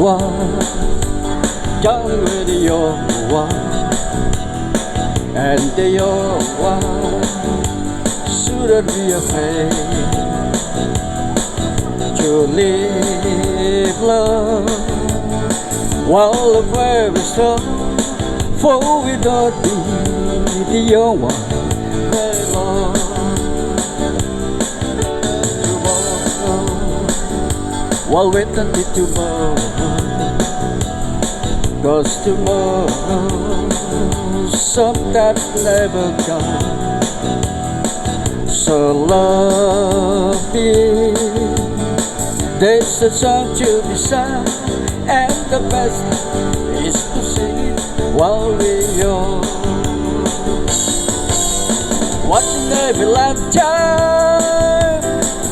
one, young with your one, and your one shouldn't be afraid to live love while the fire is strong, for we don't be the young one very long. While wait until tomorrow, 'cause tomorrow sometimes never comes. So love me, there's a song to be sung, and the best is to sing it while we're young. Watching every lifetime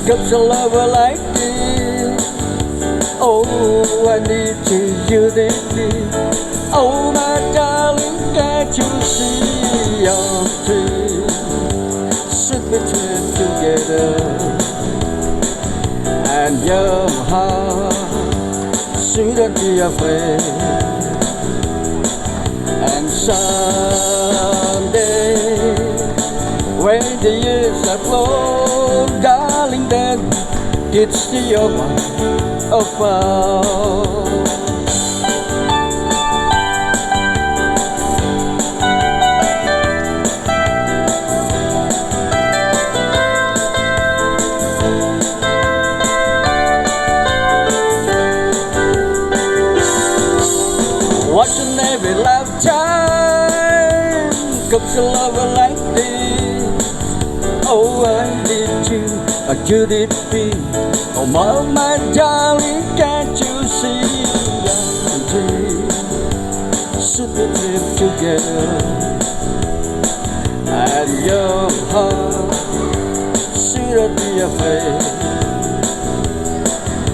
comes a lover like this. Oh, I need you need me. Oh, my darling, can't you see our dreams should be twined together, and your heart shouldn't be afraid. And someday, when the years are flown, darling, then it's the young one of ours. Watching every lifetime comes a lover like this. Oh, I need you, you need me. Oh, my darling, can't you see our dreams should be lived together, and your heart shouldn't be afraid.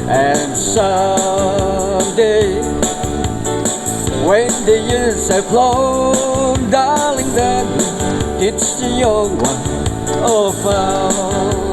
And someday, when the years have flown, darling, then it's the young one of ours.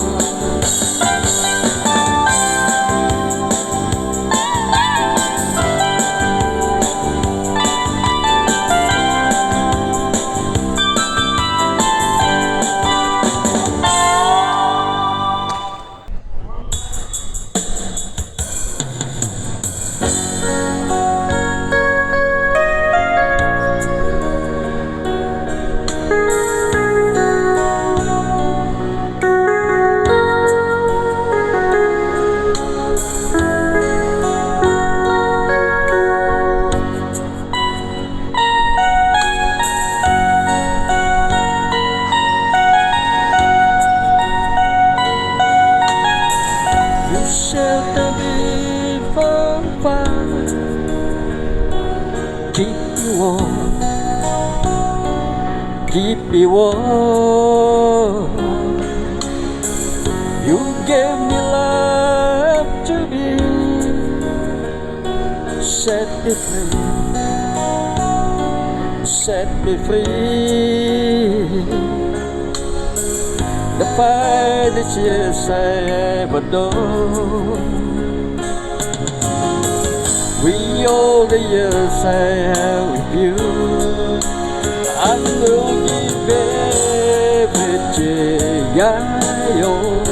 Shelter me from fire, keep me warm, keep me warm. You gave me love to be, set me free, set me free. The finest years I ever known, we all the years I have with you, I will give everything I own.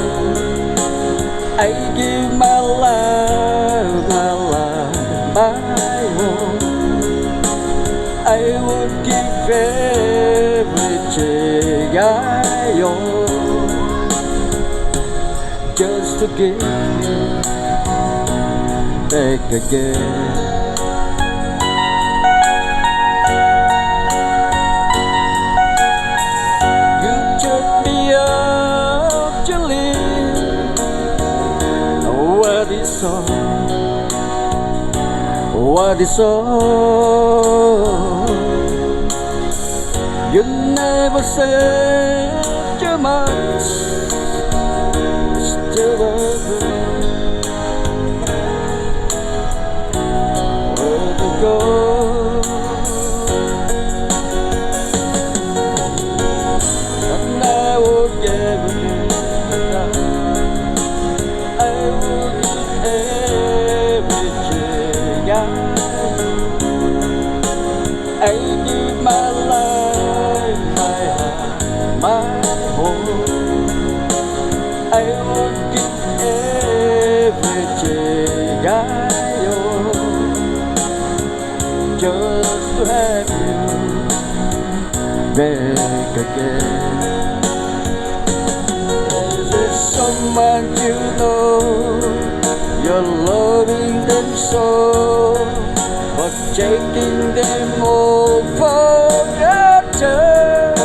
I give my life, my own. I would give everything I own, just to give you back again. You took me up to live. What is all? What is all? You never said too much. Still where to go? And I would give you, I would give everything I give my life, my heart, my home. I would give everything I own just to have you back again. Is there someone you know you're loving them so, but taking them all for granted?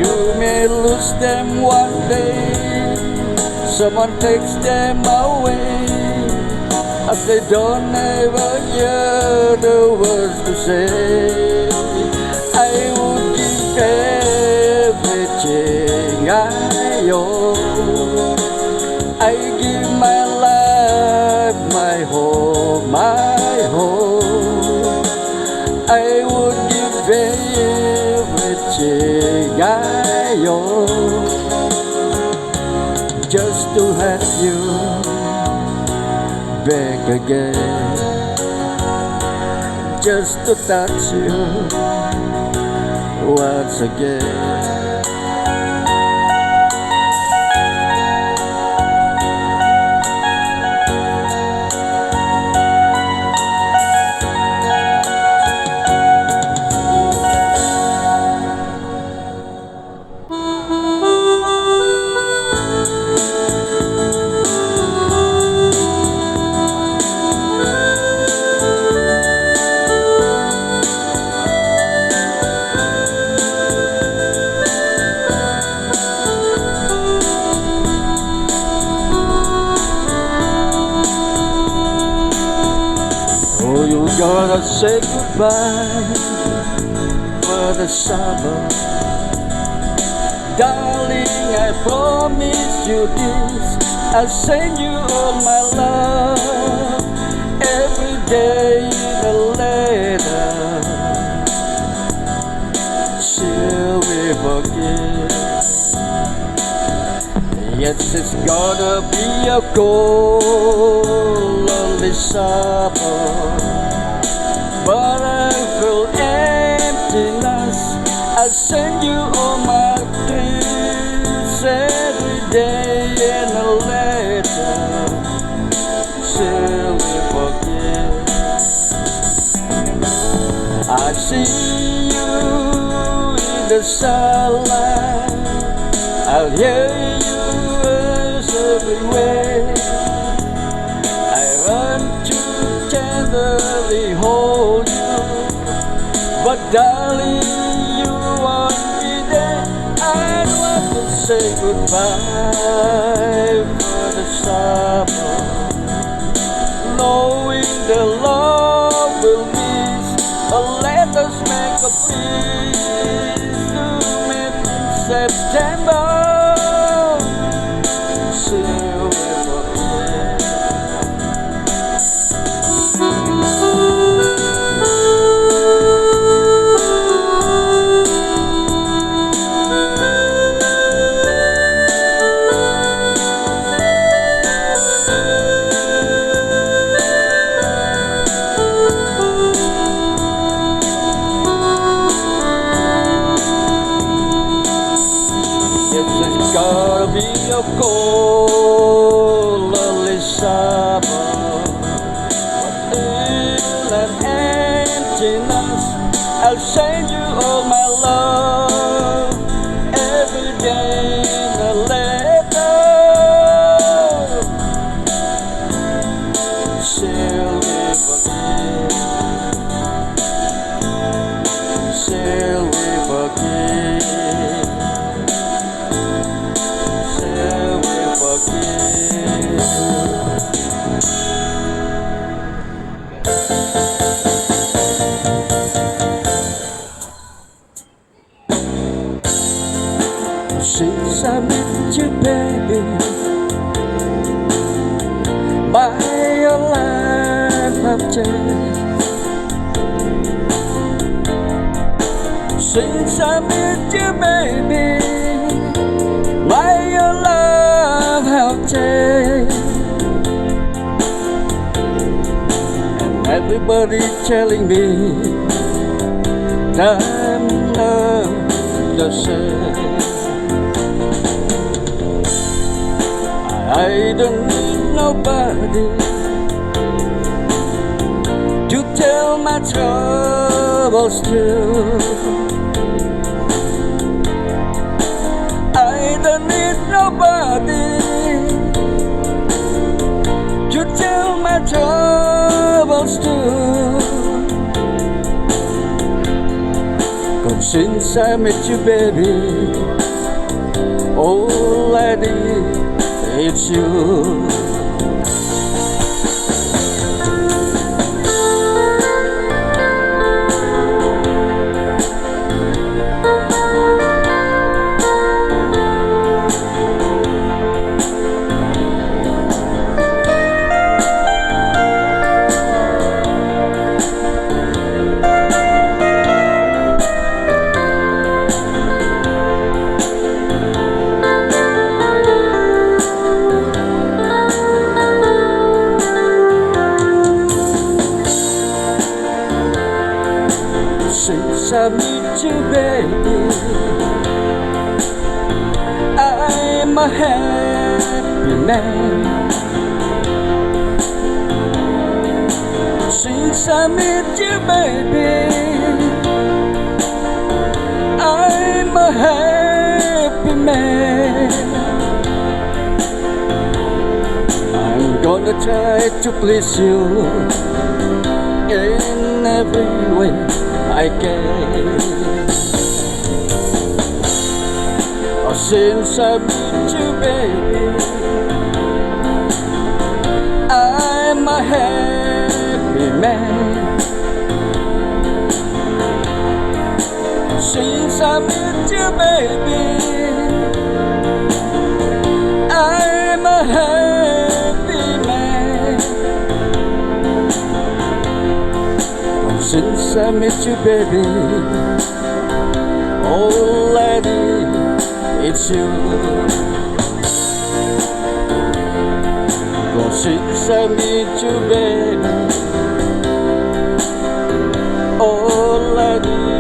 You may lose them one day, someone takes them away, as they don't ever hear the words to say. I would give everything I own. I give my life, my home, my home. I would give everything I own just to have you back again, just to touch you once again. Oh, you gotta say goodbye for the summer. Darling, I promise you this, I'll send you all my love every day in a letter. Shall we forgive? Yes, it's gonna be a cold, lonely summer, but I feel emptiness. I send you all my dreams every day in a letter. Shall we forgive? I see you in the sunlight, I'll hear you everywhere. I run to tenderly hold you, but darling, you won't be there. I want to say goodbye for the summer, knowing the love will miss. But let us make a peace to meet in September. It's gonna be a cold, lonely summer, ill and emptiness. I'll send you all my love every day in a letter. Shall we forgive? Shall we forgive? Since I met you, baby, my life have changed. Since I met you, baby, my life have changed. And everybody telling me time of the sun. I don't need nobody to tell my troubles to. I don't need nobody to tell my troubles to. 'Cause since I met you, baby, all I need is you. Since I met you, baby, I'm a happy man. Since I met you, baby, I'm a happy man. I'm gonna try to please you in every way I can. Oh, since I met you, baby, I'm a happy man. Since I met you, baby, I'm a happy man. Since I met you, baby, all I need is you. 'Cause since I met you, baby, all I need